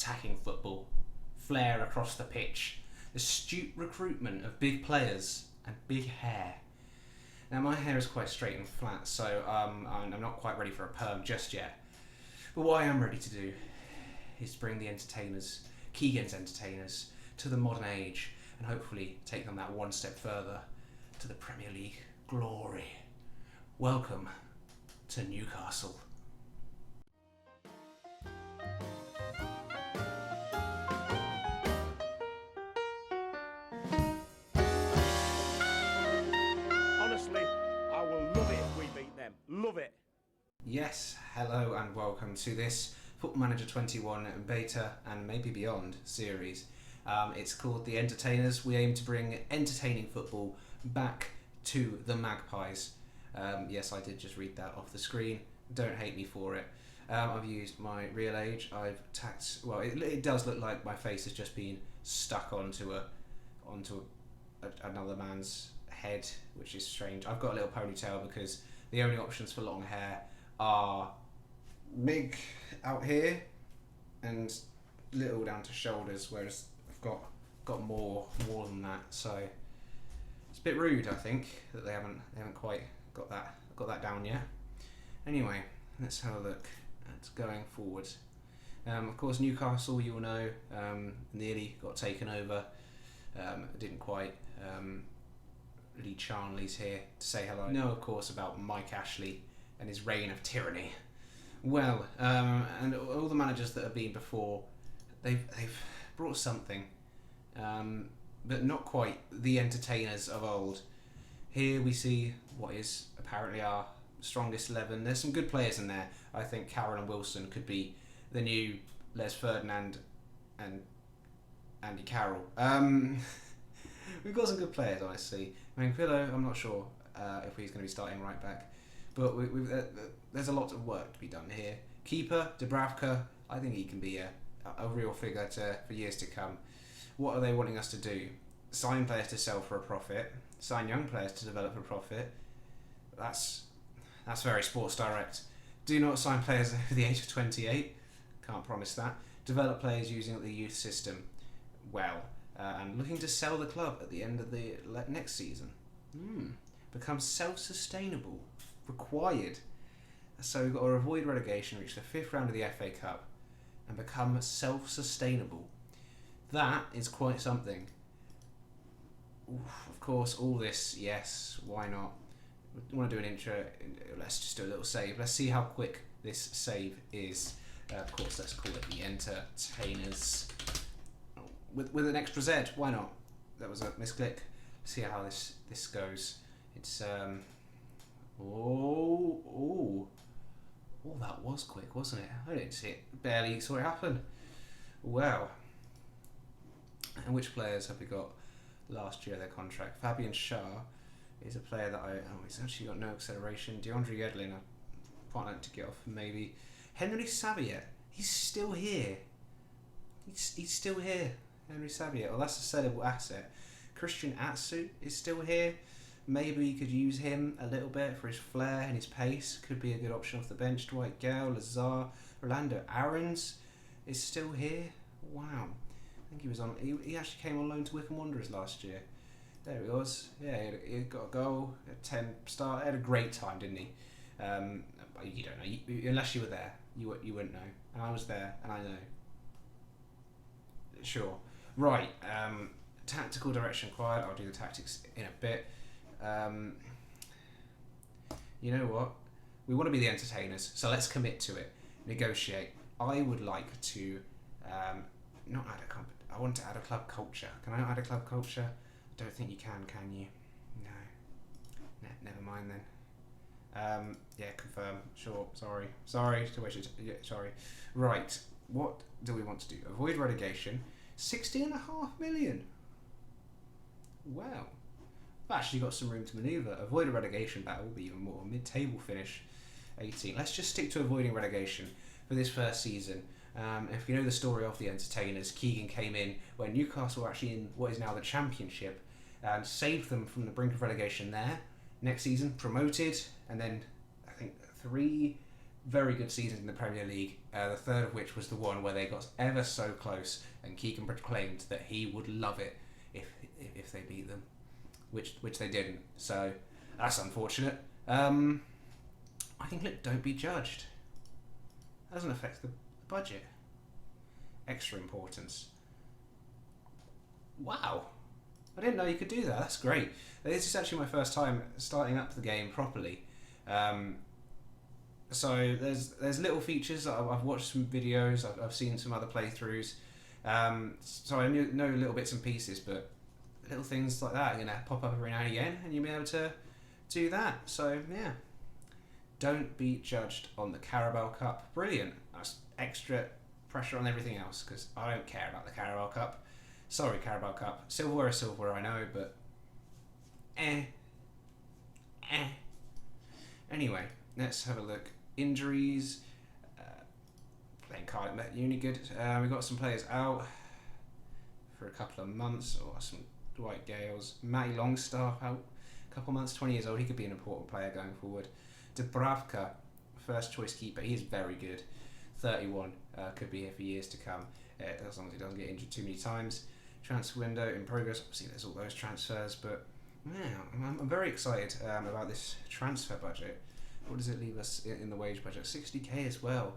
attacking football, flair across the pitch, astute recruitment of big players and big hair. Now my hair is quite straight and flat, so I'm not quite ready for a perm just yet. But what I am ready to do is bring the entertainers, Keegan's entertainers, to the modern age and hopefully take them that one step further to the Premier League glory. Welcome to Newcastle. Honestly, I will love it if we beat them. Love it. Yes, hello and welcome to this Football Manager 21 beta and maybe beyond series. It's called The Entertainers. We aim to bring entertaining football back to the Magpies. Yes, I did just read that off the screen. Don't hate me for it. I've used my real age. I've tacked. Well, it does look like my face has just been stuck onto another man's head, which is strange. I've got a little ponytail because the only options for long hair are big out here and little down to shoulders, whereas I've got more than that. So it's a bit rude, I think, that they haven't quite got that down yet. Anyway, let's have a look at going forward. Of course, Newcastle, you'll know, nearly got taken over. Didn't quite. Lee Charnley's here to say hello. No, of course, about Mike Ashley and his reign of tyranny. Well, and all the managers that have been before, they've brought something, but not quite the entertainers of old. Here we see what is apparently our strongest 11. There's some good players in there. I think Carroll and Wilson could be the new Les Ferdinand and Andy Carroll. We've got some good players, honestly. I mean, Pillow, I'm not sure if he's going to be starting right back. But there's a lot of work to be done here. Keeper, Dubravka, I think he can be a real figure for years to come. What are they wanting us to do? Sign players to sell for a profit. Sign young players to develop for profit. That's very Sports Direct. Do not sign players over the age of 28. Can't promise that. Develop players using the youth system. Well, and looking to sell the club at the end of the next season. Become self-sustainable. Required. So we've got to avoid relegation, reach the 5th round of the FA Cup, and become self-sustainable. That is quite something. Oof, of course, all this, yes, why not? We want to do an intro. Let's just do a little save. Let's see how quick this save is. Of course, let's call it The Entertainers. With an extra Z, why not? That was a misclick. See how this goes. It's oh, that was quick, wasn't it? I didn't see it. Barely saw it happen. Well, and which players have we got last year their contract? Fabian Schär is a player that he's actually got no acceleration. DeAndre Yedlin, I quite like to get off maybe. Henry Saviet, he's still here. He's still here. Henry Saviet, well, that's a sellable asset. Christian Atsu is still here. Maybe you could use him a little bit for his flair and his pace. Could be a good option off the bench. Dwight Gale, Lazar, Orlando Aarons is still here. Wow. I think he was on. He actually came on loan to Wycombe Wanderers last year. There he was. Yeah, he got a goal, a 10 start. He had a great time, didn't he? You don't know. Unless you were there, you wouldn't know. And I was there, and I know. Sure. Right. Tactical direction required. I'll do the tactics in a bit. You know what? We want to be the entertainers, so let's commit to it. Negotiate. I would like to not add I want to add a club culture. Can I not add a club culture? Don't think you can you? No. Never mind then. Yeah, confirm. Sure. Sorry. Sorry. Sorry. Right. What do we want to do? Avoid relegation. 60.5 million. Wow. I've actually got some room to manoeuvre. Avoid a relegation battle, be even more. Mid-table finish, 18. Let's just stick to avoiding relegation for this first season. If you know the story of the entertainers, Keegan came in when Newcastle were actually in what is now the Championship and saved them from the brink of relegation there. Next season, promoted, and then I think 3 very good seasons in the Premier League, the third of which was the one where they got ever so close, and Keegan proclaimed that he would love it if they beat them, which they didn't. So that's unfortunate. I think, look, don't be judged. That doesn't affect the budget. Extra importance. Wow. I didn't know you could do that. That's great. This is actually my first time starting up the game properly. So there's little features. I've watched some videos. I've seen some other playthroughs. So I know little bits and pieces, but little things like that are going to pop up every now and again, and you'll be able to do that. So yeah, don't be judged on the Carabao Cup. Brilliant. That's extra pressure on everything else, because I don't care about the Carabao Cup. Sorry, Carabao Cup. Silverware is silverware, I know, but Anyway, let's have a look. Injuries. Playing Cardiff Met Uni good. We've got some players out for a couple of months, or some Dwight Gales. Matty Longstaff out a couple of months, 20 years old. He could be an important player going forward. Dubravka, first choice keeper. He is very good. 31, could be here for years to come, as long as he doesn't get injured too many times. Transfer window in progress. Obviously, there's all those transfers, but yeah, I'm very excited about this transfer budget. What does it leave us in the wage budget? 60k as well.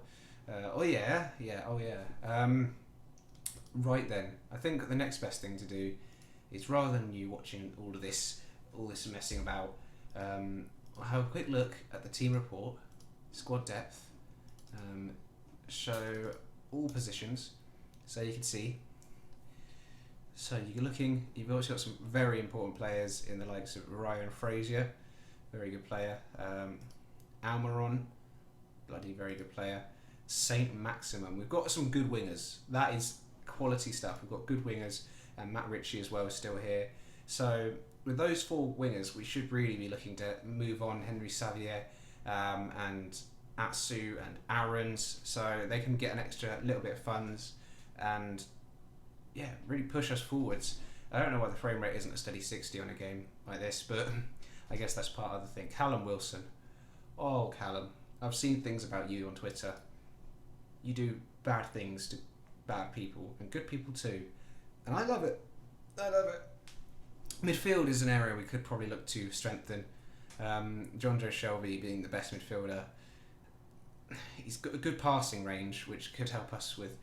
Right then, I think the next best thing to do is, rather than you watching all this messing about, I'll have a quick look at the team report, squad depth, show all positions, so you can see. So you're looking, you've also got some very important players in the likes of Ryan Frazier, very good player. Almiron, bloody very good player. Saint Maximum. We've got some good wingers. That is quality stuff. We've got good wingers, and Matt Ritchie as well is still here. So with those four wingers, we should really be looking to move on Henry Xavier and Atsu and Aarons, so they can get an extra little bit of funds and yeah, really push us forwards. I don't know why the frame rate isn't a steady 60 on a game like this, but I guess that's part of the thing. Callum Wilson. Oh, Callum. I've seen things about you on Twitter. You do bad things to bad people, and good people too. And I love it. I love it. Midfield is an area we could probably look to strengthen. John Joe Shelby being the best midfielder. He's got a good passing range, which could help us with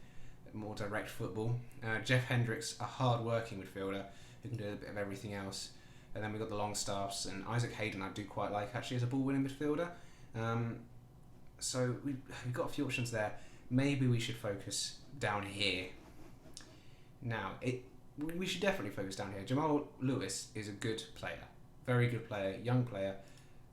more direct football. Jeff Hendricks, a hard-working midfielder who can do a bit of everything else. And then we've got the Longstaffs, and Isaac Hayden I do quite like actually as a ball-winning midfielder. So we've got a few options there. Maybe we should focus down here. Now, we should definitely focus down here. Jamal Lewis is a good player, very good player, young player,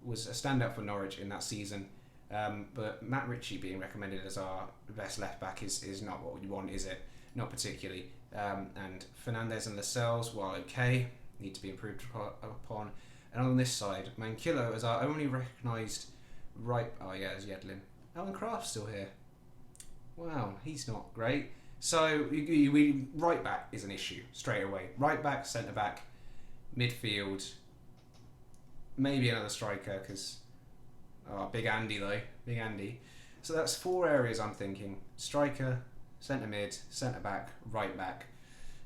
was a standout for Norwich in that season. But Matt Ritchie being recommended as our best left back is not what we want, is it? Not particularly. And Fernandez and Lascelles, while okay, need to be improved upon. And on this side, Mankillo is our only recognised right. Oh yeah, there's Yedlin. Alan Craft's still here. Wow, he's not great. So we right back is an issue straight away. Right back, centre back, midfield. Maybe another striker because Big Andy though, Big Andy. So that's four areas I'm thinking: striker, centre mid, centre back, right back.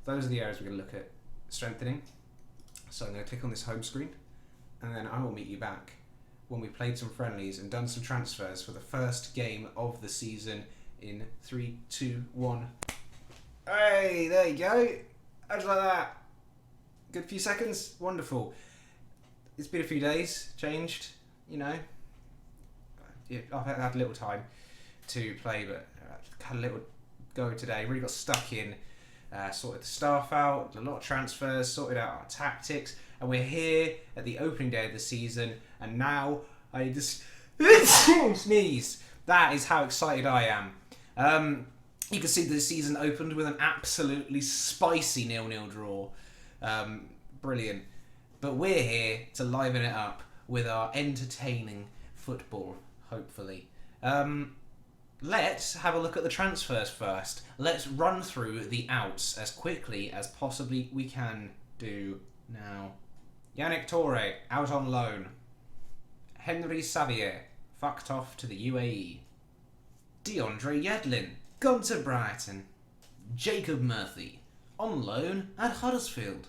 Those are the areas we're going to look at strengthening. So I'm going to click on this home screen, and then I will meet you back when we played some friendlies and done some transfers for the first game of the season in 3, 2, 1. Hey, there you go. How'd you like that? Good few seconds? Wonderful. It's been a few days, changed, you know. I've had a little time to play, but had a little go today. Really got stuck in, sorted the staff out, a lot of transfers, sorted out our tactics, and we're here at the opening day of the season, and now I just sneeze. That is how excited I am. You can see the season opened with an absolutely spicy 0-0 draw. Brilliant. But we're here to liven it up with our entertaining football, hopefully. Let's have a look at the transfers first. Let's run through the outs as quickly as possibly we can do now. Yannick Toure, out on loan. Henry Xavier, fucked off to the UAE. DeAndre Yedlin, gone to Brighton. Jacob Murphy, on loan at Huddersfield.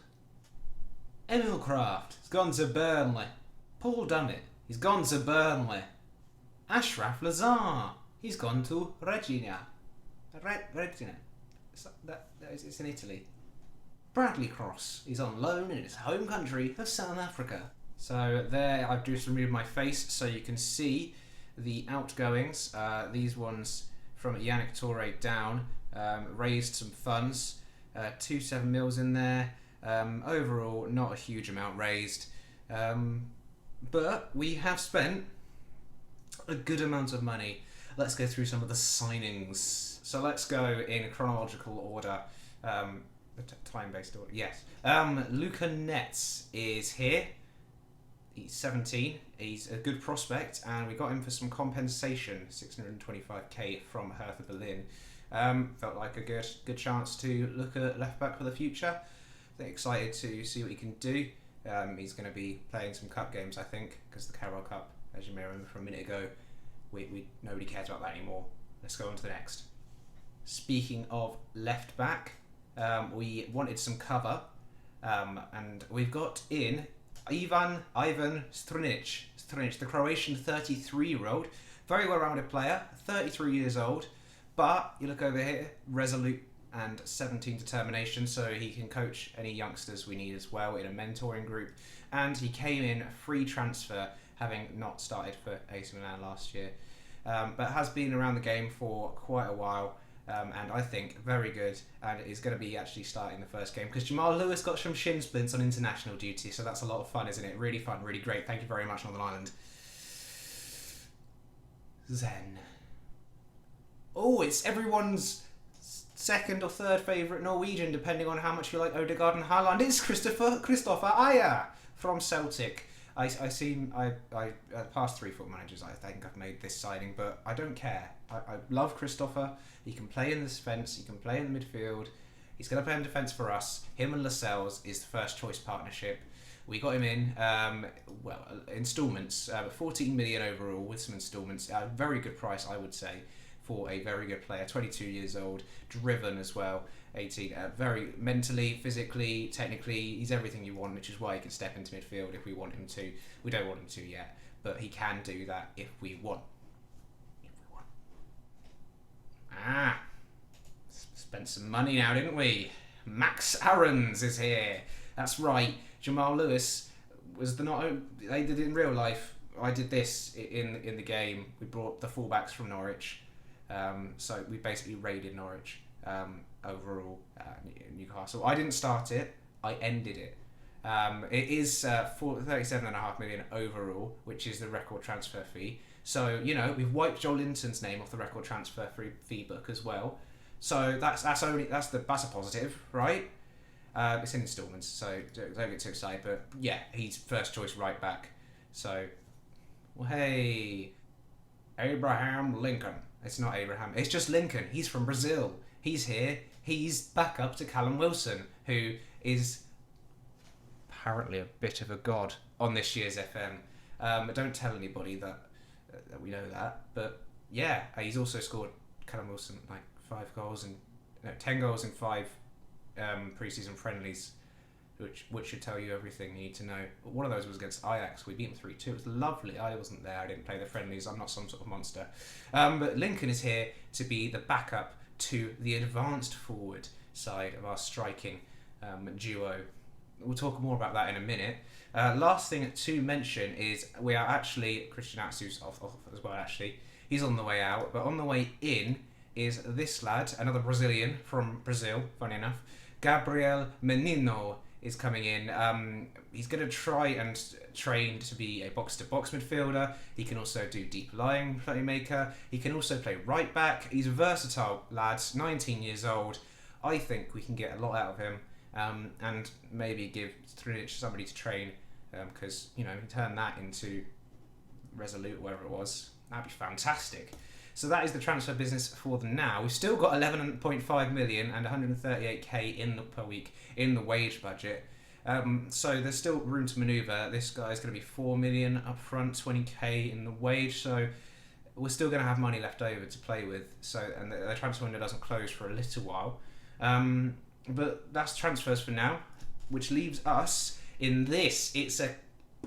Emil Kraft has gone to Burnley. Paul Dummett, he's gone to Burnley. Ashraf Lazar, he's gone to Regina. Regina. It's in Italy. Bradley Cross is on loan in his home country of South Africa. So there, I've just removed my face so you can see the outgoings. These ones from Yannick Touré down. Raised some funds, 2.7 mils in there. Overall, not a huge amount raised, but we have spent a good amount of money. Let's go through some of the signings. So let's go in chronological order, time-based order. Yes, Luca Netz is here. He's 17. He's a good prospect, and we got him for some compensation, 625k from Hertha Berlin. Felt like a good chance to look at left back for the future. Excited to see what he can do. He's going to be playing some cup games, I think, because the Carabao Cup, as you may remember from a minute ago, we nobody cares about that anymore. Let's go on to the next. Speaking of left back, we wanted some cover, and we've got in Ivan Strinic, the Croatian 33-year-old, very well-rounded player, 33 years old. But you look over here, resolute and 17 determination, so he can coach any youngsters we need as well in a mentoring group. And he came in free transfer, having not started for AC Milan last year, but has been around the game for quite a while, and I think very good, and is going to be actually starting the first game because Jamal Lewis got some shin splints on international duty, so that's a lot of fun, isn't it? Really fun, really great. Thank you very much, Northern Ireland. Zen. Oh, it's everyone's second or third favourite Norwegian, depending on how much you like Odegaard and Haaland. It's Christopher Ajer from Celtic. I past 3 foot managers, I think I've made this signing, but I don't care. I love Christopher. He can play in the defence. He can play in the midfield. He's going to play in defence for us. Him and Lascelles is the first choice partnership. We got him in, instalments, 14 million overall with some instalments. A very good price, I would say, for a very good player, 22 years old, driven as well, 18, very mentally, physically, technically, he's everything you want, which is why he can step into midfield if we want him to. We don't want him to yet, but he can do that if we want. Spent some money now, didn't we? Max Aarons is here. That's right, Jamal Lewis was they did it in real life. I did this in the game. We brought the fullbacks from Norwich. So we basically raided Norwich overall, Newcastle. I didn't start it, I ended it. It is 37.5 million overall, which is the record transfer fee. So, we've wiped Joel Linton's name off the record transfer fee book as well. So that's a positive, right? It's in instalments, so don't get too excited. But yeah, he's first choice right back. So, well, hey, Abraham Lincoln. It's not Abraham. It's just Lincoln. He's from Brazil. He's here. He's back up to Callum Wilson, who is apparently a bit of a god on this year's FM. Don't tell anybody that we know that. But yeah, he's also scored, Callum Wilson, like 10 goals in 5 pre-season friendlies, which should tell you everything you need to know. One of those was against Ajax. We beat them 3-2. It was lovely. I wasn't there. I didn't play the friendlies. I'm not some sort of monster. But Lincoln is here to be the backup to the advanced forward side of our striking duo. We'll talk more about that in a minute. Last thing to mention is we are actually, Christian Atsu's off as well, actually. He's on the way out. But on the way in is this lad, another Brazilian from Brazil, funny enough. Gabriel Menino is coming in. He's going to try and train to be a box-to-box midfielder. He can also do deep lying playmaker. He can also play right back. He's a versatile lad, 19 years old. I think we can get a lot out of him, and maybe give Strinic somebody to train, because he turned that into Resolute, whatever it was. That'd be fantastic. So that is the transfer business for the now. We've still got 11.5 million and 138k per week in the wage budget. So there's still room to manoeuvre. This guy's going to be 4 million up front, 20k in the wage. So we're still going to have money left over to play with. So, and the transfer window doesn't close for a little while. But that's transfers for now, which leaves us in this. It's a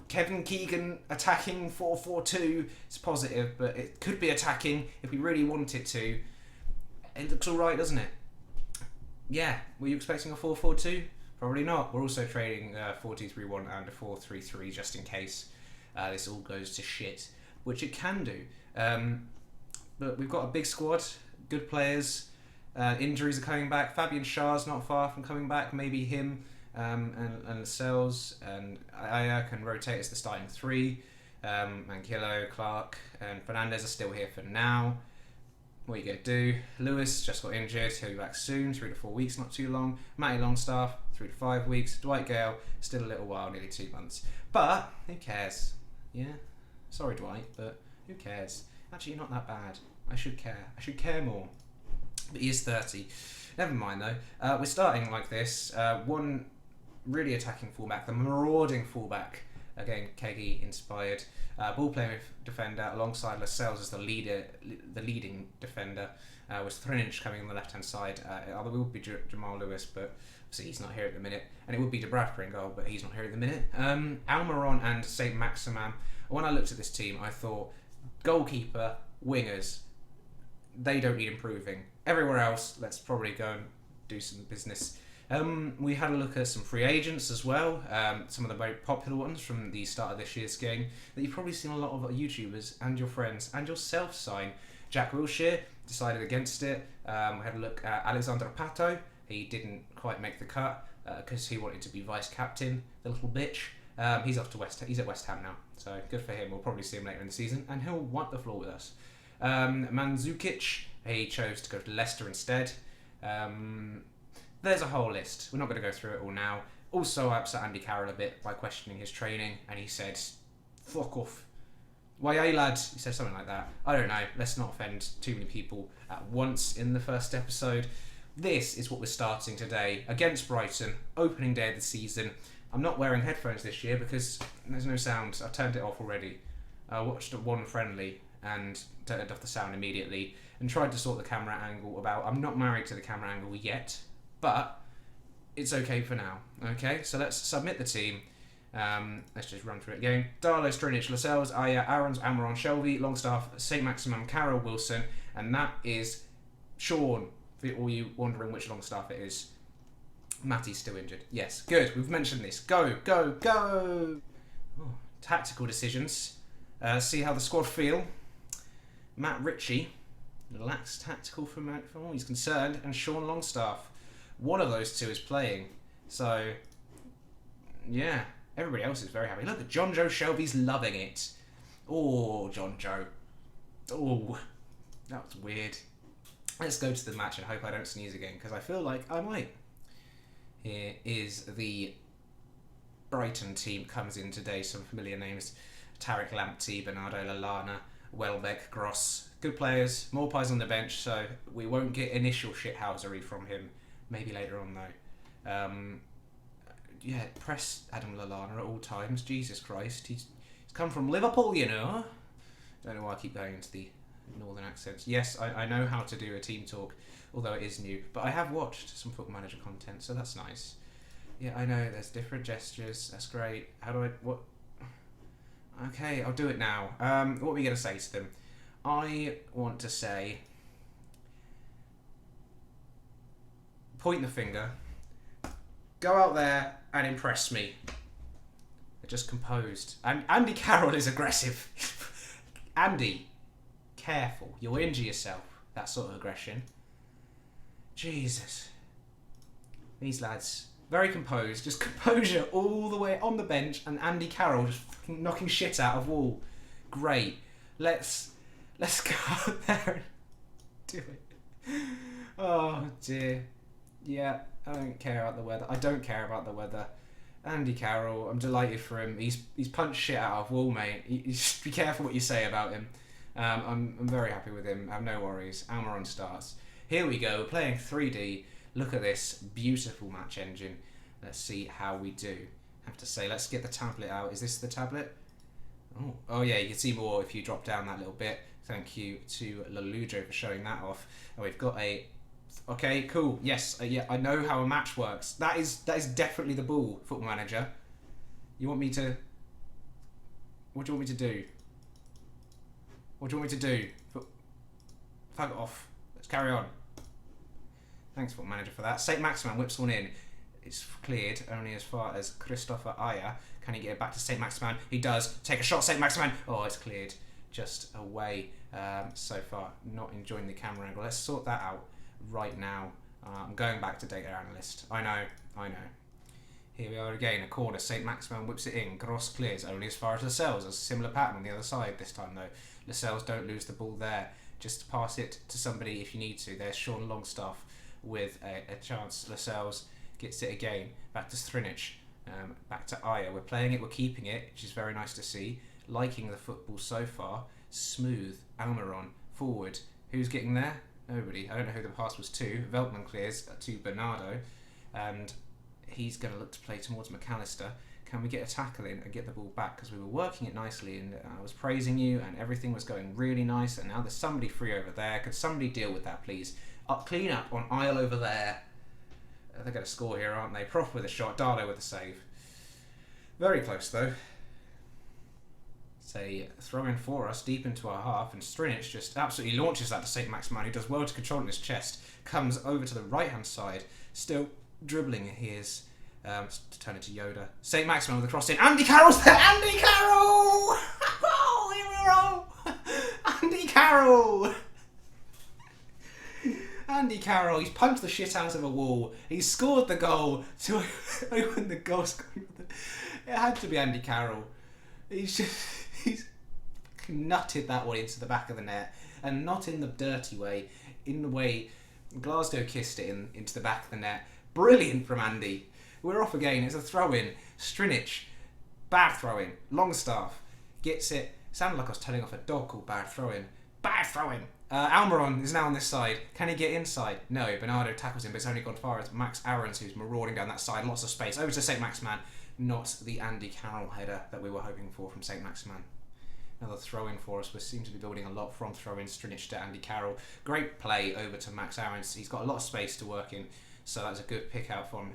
Kevin Keegan attacking 4-4-2. It's positive, but it could be attacking if we really want it to. It looks alright, doesn't it? Yeah. Were you expecting a 4-4-2? Probably not. We're also trading 4-2-3-1 and a 4-3-3 just in case this all goes to shit, which it can do. But we've got a big squad, good players. Injuries are coming back. Fabian Schär's not far from coming back. Maybe him and Lascelles and Aya can rotate as the starting three. Manquillo, Clark and Fernandez are still here for now. What are you going to do? Lewis just got injured. He'll be back soon, 3 to 4 weeks, not too long. Matty Longstaff, 3 to 5 weeks. Dwight Gale, still a little while, nearly 2 months. But who cares? Yeah? Sorry, Dwight, but who cares? Actually, not that bad. I should care. I should care more. But he is 30. Never mind, though. We're starting like this. One really attacking fullback, the marauding fullback. Again, Kegi inspired. Ball playing defender alongside Lascelles as the leading defender. With Trinich coming on the left hand side. Although it would be Jamal Lewis, but obviously he's not here at the minute. And it would be Dubravka in goal, but he's not here at the minute. Almiron and Saint Maximin. When I looked at this team, I thought goalkeeper, wingers, they don't need improving. Everywhere else, let's probably go and do some business. We had a look at some free agents as well, some of the very popular ones from the start of this year's game that you've probably seen a lot of YouTubers and your friends and yourself sign. Jack Wilshere decided against it. We had a look at Alexander Pato. He didn't quite make the cut because he wanted to be vice captain, the little bitch. He's off to He's at West Ham now, so good for him. We'll probably see him later in the season, and he'll wipe the floor with us. Mandzukic, he chose to go to Leicester instead. There's a whole list. We're not going to go through it all now. Also, I upset Andy Carroll a bit by questioning his training, and he said, "Fuck off." Why, hey lad? He said something like that. I don't know. Let's not offend too many people at once in the first episode. This is what we're starting today against Brighton, opening day of the season. I'm not wearing headphones this year because there's no sound. I turned it off already. I watched one friendly and turned off the sound immediately and tried to sort the camera angle out. I'm not married to the camera angle yet, but it's okay for now. Okay, so let's submit the team. Let's just run through it again. Darlow, Strinich, Lascelles, Aya, Aarons, Almiron, Shelby, Longstaff, St. Maximin, Carroll, Wilson, and that is Sean, for all you wondering which Longstaff it is. Matty's still injured. Yes, good. We've mentioned this. Go, go, go! Oh, tactical decisions. See how the squad feel. Matt Ritchie, relax tactical for all he's concerned, and Sean Longstaff. One of those two is playing. So, yeah, everybody else is very happy. Look at John Joe Shelby's loving it. Oh, John Joe. Oh, that was weird. Let's go to the match and hope I don't sneeze again, because I feel like I might. Here is the Brighton team. Comes in today. Some familiar names. Tarek Lamptey, Bernardo Lallana, Welbeck, Gross. Good players. Morpie's on the bench, so we won't get initial shithousery from him. Maybe later on, though. Yeah, press Adam Lallana at all times. Jesus Christ. He's come from Liverpool, you know. Don't know why I keep going into the northern accents. Yes, I know how to do a team talk, although it is new. But I have watched some Football Manager content, so that's nice. Yeah, I know, there's different gestures. That's great. How do I... What... Okay, I'll do it now. What are we going to say to them? I want to say... Point the finger. Go out there and impress me. They're just composed. And Andy Carroll is aggressive. Andy, careful. You'll injure yourself. That sort of aggression. Jesus. These lads, very composed. Just composure all the way on the bench, and Andy Carroll just fucking knocking shit out of wall. Great. Let's go out there and do it. Oh dear. Yeah, I don't care about the weather. I don't care about the weather. Andy Carroll, I'm delighted for him. He's punched shit out of wall, mate. You just be careful what you say about him. I'm very happy with him. I have no worries. Almiron starts. Here we go. We're playing 3D. Look at this beautiful match engine. Let's see how we do. I have to say, let's get the tablet out. Is this the tablet? Oh yeah, you can see more if you drop down that little bit. Thank you to Lelujo for showing that off. And we've got a... Okay, cool. Yes, yeah, I know how a match works. That is definitely the ball, Football Manager. You want me to... What do you want me to do? What do you want me to do? Fuck off. Let's carry on. Thanks, Football Manager, for that. St. Maximan whips one in. It's cleared only as far as Christopher Aya. Can he get it back to St. Maximan? He does. Take a shot, St. Maximan. Oh, it's cleared just away so far. Not enjoying the camera angle. Let's sort that out right now. I'm going back to data analyst. I know. Here we are again. A corner. St. Maximan whips it in. Gross clears only as far as Lascelles. A similar pattern on the other side this time, though. Lascelles don't lose the ball there. Just pass it to somebody if you need to. There's Sean Longstaff with a chance. Lascelles gets it again. Back to Strinic. Back to Aya. We're playing it, we're keeping it, which is very nice to see. Liking the football so far. Smooth. Almiron. Forward. Who's getting there? Nobody. I don't know who the pass was to. Veltman clears to Bernardo. And he's going to look to play towards McAllister. Can we get a tackle in and get the ball back? Because we were working it nicely and I was praising you and everything was going really nice. And now there's somebody free over there. Could somebody deal with that, please? Clean up on aisle over there. They're going to score here, aren't they? Prof with a shot. Dardo with a save. Very close, though. It's a throw-in for us, deep into our half, and Strinic just absolutely launches that to St. Maximan, who does well to control in his chest. Comes over to the right-hand side, still dribbling. He is to turn it to Yoda. St. Maximan with a cross in. Andy Carroll's there! Andy Carroll! Oh, here we are! Andy Carroll! Andy Carroll, he's punched the shit out of a wall. He's scored the goal to open the goal scoring. It had to be Andy Carroll. He's nutted that one into the back of the net, and not in the dirty way, in the way Glasgow kissed it into the back of the net. Brilliant from Andy. We're off again. It's a throw-in. Strinic, bad throw-in. Longstaff gets it. Sounded like I was telling off a dog called bad throw-in. Bad throw-in. Almiron is now on this side. Can he get inside? No. Bernardo tackles him, but it's only gone far as Max Aarons, who's marauding down that side. Lots of space. Over to St. Maximan. Not the Andy Carroll header that we were hoping for from St. Maximan. Another throw-in for us. We seem to be building a lot from throw-in. Strinic to Andy Carroll. Great play over to Max Aarons. He's got a lot of space to work in, so that's a good pick out from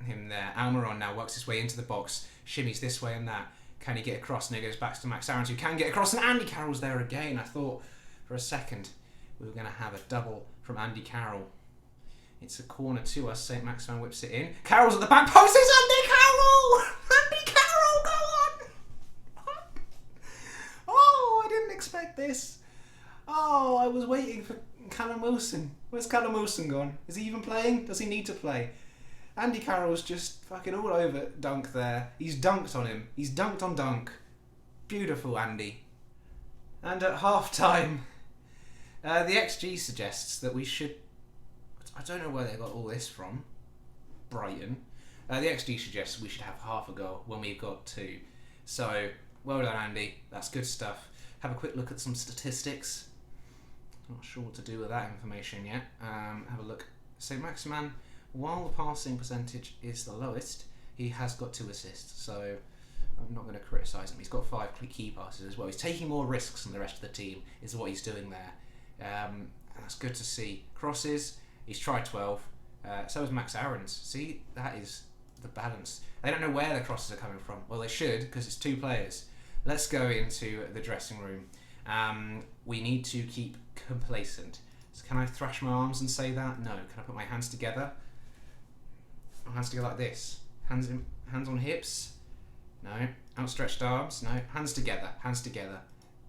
him there. Almiron now works his way into the box. Shimmies this way and that. Can he get across? And he goes back to Max Aarons, who can get across, and Andy Carroll's there again. I thought for a second we were going to have a double from Andy Carroll. It's a corner to us. St. Maximan whips it in. Carroll's at the back post. It's Andy Carroll! Andy Carroll, go on! Oh, I didn't expect this. Oh, I was waiting for Callum Wilson. Where's Callum Wilson gone? Is he even playing? Does he need to play? Andy Carroll's just fucking all over Dunk there. He's dunked on him. He's dunked on Dunk. Beautiful, Andy. And at half-time, the XG suggests that we should... I don't know where they got all this from. Brighton. The XG suggests we should have half a goal when we've got two. So, well done, Andy. That's good stuff. Have a quick look at some statistics. Not sure what to do with that information yet. Have a look. St. Maximan, while the passing percentage is the lowest, he has got 2 assists. So, I'm not going to criticise him. He's got 5 key passes as well. He's taking more risks than the rest of the team, is what he's doing there. And that's good to see. Crosses, he's tried 12. So is Max Aarons. See, that is the balance. They don't know where the crosses are coming from. Well, they should, because it's 2 players. Let's go into the dressing room. We need to keep complacent. So can I thrash my arms and say that? No. Can I put my hands together? My hands together like this. Hands on hips. No. Outstretched arms. No. Hands together. Hands together.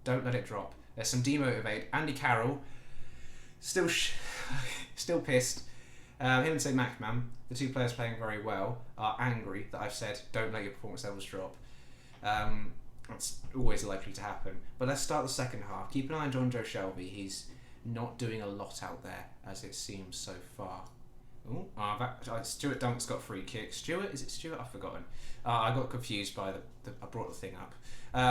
Don't let it drop. There's some demotivate. Andy Carroll, still pissed. Him and St. Maximan, the 2 players playing very well, are angry that I've said don't let your performance levels drop. That's always likely to happen. But let's start the second half. Keep an eye on John Joe Shelby. He's not doing a lot out there, as it seems so far. Ooh, Stuart Dunk's got free kick. Stuart? Is it Stuart? I've forgotten. I got confused by I brought the thing up.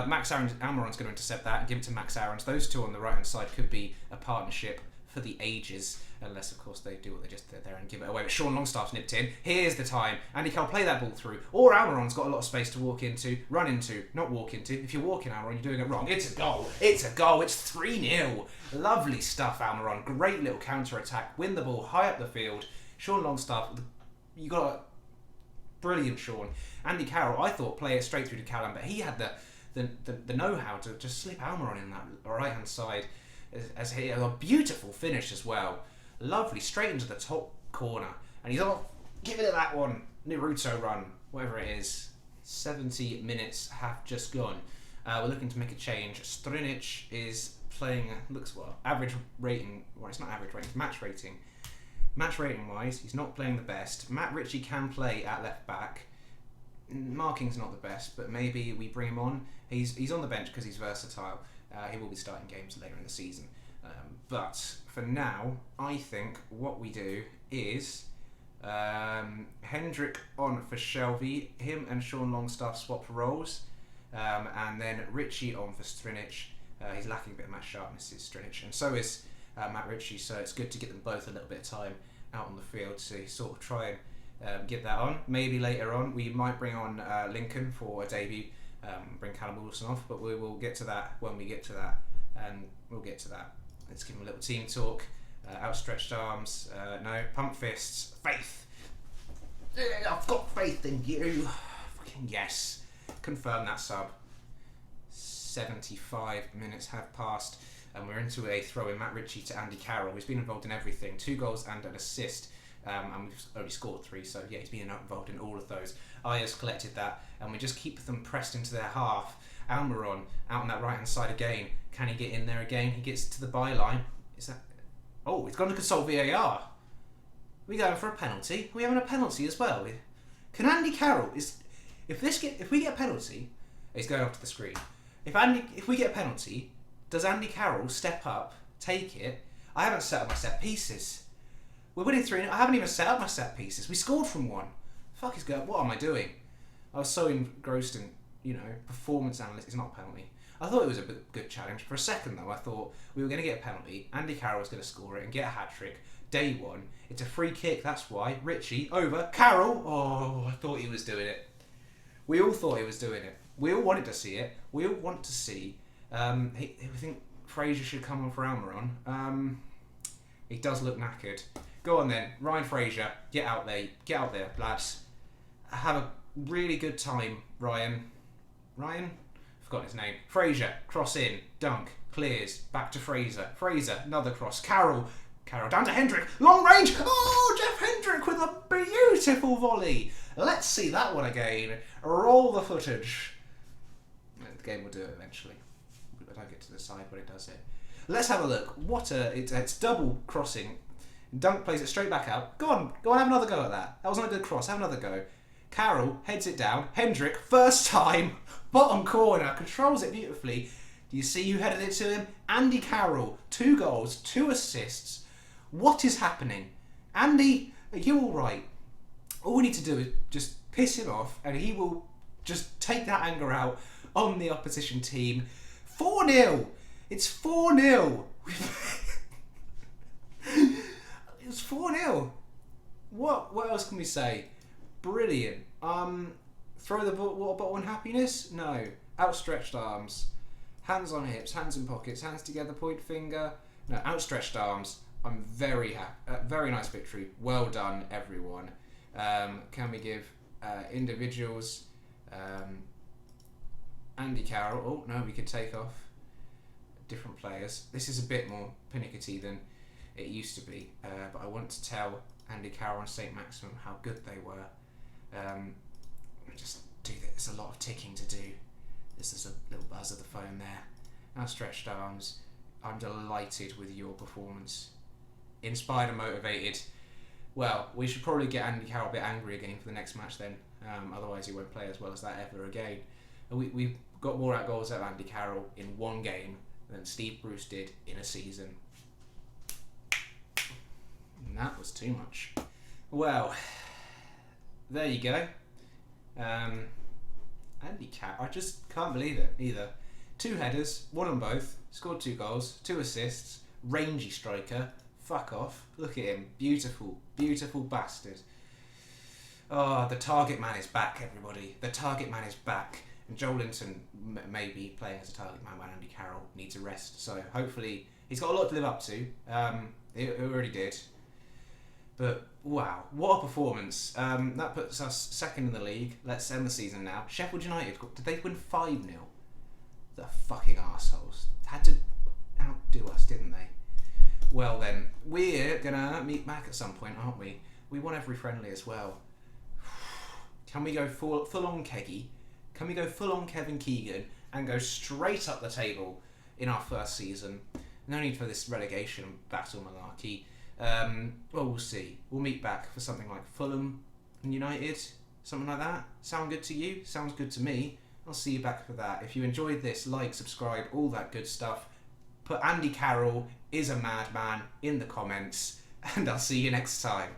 Max Aarons, Almiron's going to intercept that and give it to Max Aarons. Those 2 on the right hand side could be a partnership for the ages, unless of course they do what they just did there and give it away. But Sean Longstaff's nipped in. Here's the time. Andy Carroll, play that ball through. Or Almiron's got a lot of space to walk into, run into, not walk into. If you're walking, Almiron, you're doing it wrong. It's a goal. It's a goal. It's 3-0. Lovely stuff, Almiron. Great little counter-attack. Win the ball high up the field. Sean Longstaff, you got brilliant, Sean. Andy Carroll, I thought, play it straight through to Callum, but he had the know-how to just slip Almiron in that right-hand side. As he had a beautiful finish as well. Lovely, straight into the top corner. And he's off, giving it that one. Naruto run, whatever it is. 70 minutes have just gone. We're looking to make a change. Strinic is playing, looks well, average rating. Well, it's not average rating, it's match rating. Match rating wise, he's not playing the best. Matt Ritchie can play at left back. Marking's not the best, but maybe we bring him on. He's on the bench because he's versatile. He will be starting games later in the season. But for now, I think what we do is Hendrick on for Shelby. Him and Sean Longstaff swap roles. And then Ritchie on for Strinic. He's lacking a bit of match sharpness, is Strinic. And so is Matt Ritchie. So it's good to get them both a little bit of time out on the field to sort of try and get that on. Maybe later on we might bring on Lincoln for a debut. Bring Callum Wilson off, but we will get to that when we get to that, and we'll get to that. Let's give him a little team talk. Outstretched arms, no, pump fists, faith. Yeah, I've got faith in you. Fucking yes. Confirm that sub. 75 minutes have passed, and we're into a throw in. Matt Ritchie to Andy Carroll, who's been involved in everything. 2 goals and an assist. And we've only scored 3, so yeah, he's been involved in all of those. Ayers collected that, and we just keep them pressed into their half. Almiron out on that right hand side again. Can he get in there again? He gets to the byline. Is that? Oh, he's gone to consult VAR. Are we going for a penalty? Are we having a penalty as well? Can Andy Carroll if we get a penalty, he's going up to the screen. If we get a penalty, does Andy Carroll step up, take it? I haven't set up my set pieces. We're winning 3-0. I haven't even set up my set pieces. We scored from 1. Fuck is going. What am I doing? I was so engrossed in, performance analysis. It's not a penalty. I thought it was a good challenge. For a second though, I thought we were going to get a penalty. Andy Carroll was going to score it and get a hat trick. Day 1. It's a free kick. That's why. Ritchie over Carroll. Oh, I thought he was doing it. We all thought he was doing it. We all wanted to see it. We all want to see. We think Fraser should come on for Almiron. He does look knackered. Go on then, Ryan Fraser, get out there, lads. Have a really good time, Ryan? Forgot his name. Fraser, cross in, dunk, clears, back to Fraser. Another cross. Carroll down to Hendrick, long range. Oh, Jeff Hendrick with a beautiful volley. Let's see that one again. Roll the footage. The game will do it eventually. I don't get to decide when it does it. Let's have a look. It's double crossing. Dunk plays it straight back out. Go on, have another go at that. That wasn't a good cross, have another go. Carroll heads it down. Hendrick, first time, bottom corner, controls it beautifully. Do you see who headed it to him? Andy Carroll, 2 goals, 2 assists. What is happening? Andy, are you alright? All we need to do is just piss him off and he will just take that anger out on the opposition team. 4-0! It's 4-0! It's 4-0. What else can we say? Brilliant. Throw the water bottle in happiness? No. Outstretched arms. Hands on hips, hands in pockets, hands together, point finger. No, outstretched arms. I'm very happy. Very nice victory. Well done, everyone. Can we give individuals Andy Carroll? Oh, no, we could take off different players. This is a bit more panicky than it used to be, but I want to tell Andy Carroll and St Maximum how good they were. Just do this. There's a lot of ticking to do. This is a little buzz of the phone there. Outstretched arms. I'm delighted with your performance. Inspired and motivated. Well, we should probably get Andy Carroll a bit angry again for the next match then. Otherwise he won't play as well as that ever again. We've got more out goals out of Andy Carroll in one game than Steve Bruce did in a season. And that was too much. Well, there you go. Andy Carroll, I just can't believe it either. 2 headers, 1 on both, scored 2 goals, 2 assists, rangy striker. Fuck off. Look at him. Beautiful, beautiful bastard. Oh, the target man is back, everybody. The target man is back. And Joel Linton may be playing as a target man when Andy Carroll needs a rest. So hopefully he's got a lot to live up to. He already did. But wow, what a performance. That puts us second in the league. Let's end the season now. Sheffield United, did they win 5-0? The fucking arseholes. Had to outdo us, didn't they? Well then, we're gonna meet back at some point, aren't we? We won every friendly as well. Can we go full on Keggy? Can we go full on Kevin Keegan and go straight up the table in our first season? No need for this relegation battle malarkey. Well, we'll see. We'll meet back for something like Fulham and United, something like that. Sound good to you? Sounds good to me. I'll see you back for that. If you enjoyed this, like, subscribe, all that good stuff. Put Andy Carroll is a madman in the comments, and I'll see you next time.